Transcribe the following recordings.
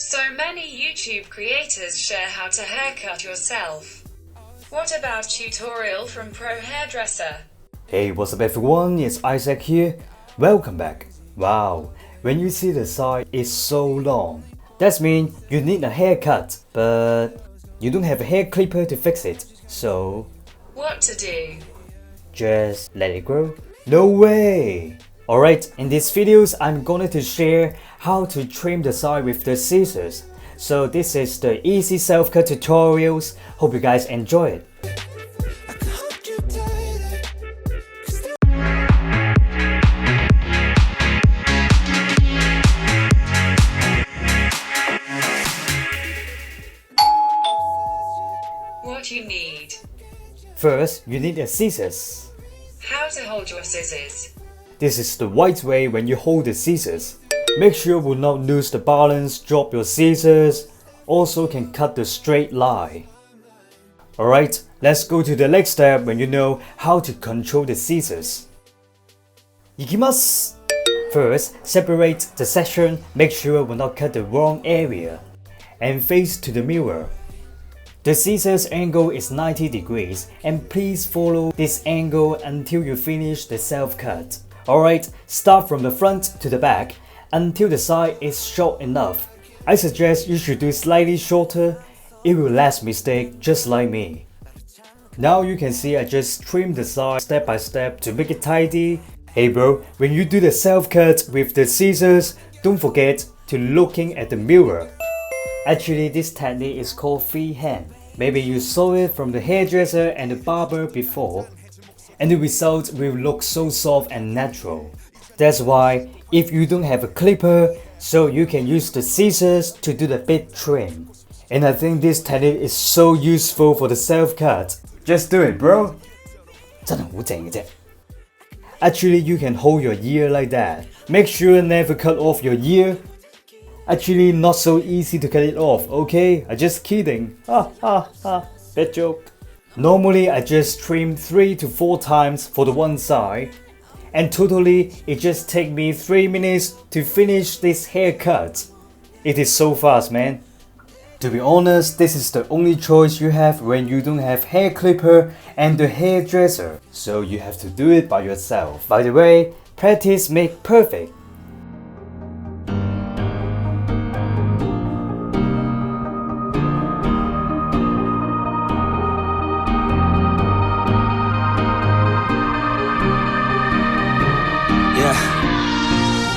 So many YouTube creators share how to haircut yourself. What about tutorial from pro hairdresser? Hey, what's up everyone, it's ISSAC here. Welcome back. Wow, when you see the side is so long, that means you need a haircut, but you don't have a hair clipper to fix it, so what to do? Just let it grow? No way! Alright, in these videos I'm going to share how to trim the side with the scissors. So this is the easy self-cut tutorials. Hope you guys enjoy it. What you need? First, you need a scissors. How to hold your scissors? This is the right way when you hold the scissors. Make sure you will not lose the balance, drop your scissors. Also can cut the straight line. Alright, let's go to the next step when you know how to control the scissors. Ikimasu! First, separate the section, make sure you will not cut the wrong area. And face to the mirror. The scissors angle is 90 degrees and please follow this angle until you finish the self-cut. Alright, start from the front to the back until the side is short enough. I suggest you should do slightly shorter, it will less mistake just like me. Now you can see I just trimmed the side step by step to make it tidy. Hey bro, when you do the self-cut with the scissors, don't forget to looking at the mirror. Actually, this technique is called freehand. Maybe you saw it from the hairdresser and the barber before, and the result will look so soft and natural. That's why if you don't have a clipper, so you can use the scissors to do the big trim. And I think this technique is so useful for the self-cut. Just do it, bro. 真係好正嘅啫。Actually, you can hold your ear like that. Make sure never cut off your ear. Actually, not so easy to cut it off, okay? I'm just kidding. Ha ha ha, bad joke. Normally, I just trim 3 to 4 times for the one side. And totally, it just takes me 3 minutes to finish this haircut. It is so fast, man. To be honest, this is the only choice you have when you don't have hair clipper and the hairdresser. So you have to do it by yourself. By the way, practice makes perfect.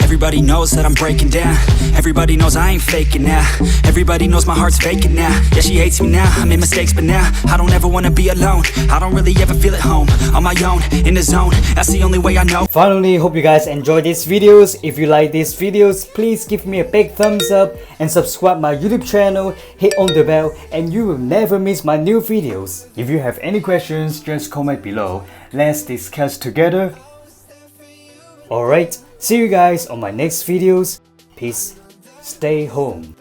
Everybody knows that I'm breaking down. Everybody knows I ain't faking now. Everybody knows my heart's vacant now. Yeah, she hates me now, I made mistakes but now I don't ever wanna be alone. I don't really ever feel at home. On my own, in the zone, that's the only way I know. Finally, hope you guys enjoyed these videos. If you like these videos, please give me a big thumbs up and subscribe my YouTube channel, hit on the bell and you will never miss my new videos. If you have any questions, just comment below. Let's discuss together. Alright, see you guys on my next videos. Peace. Stay home.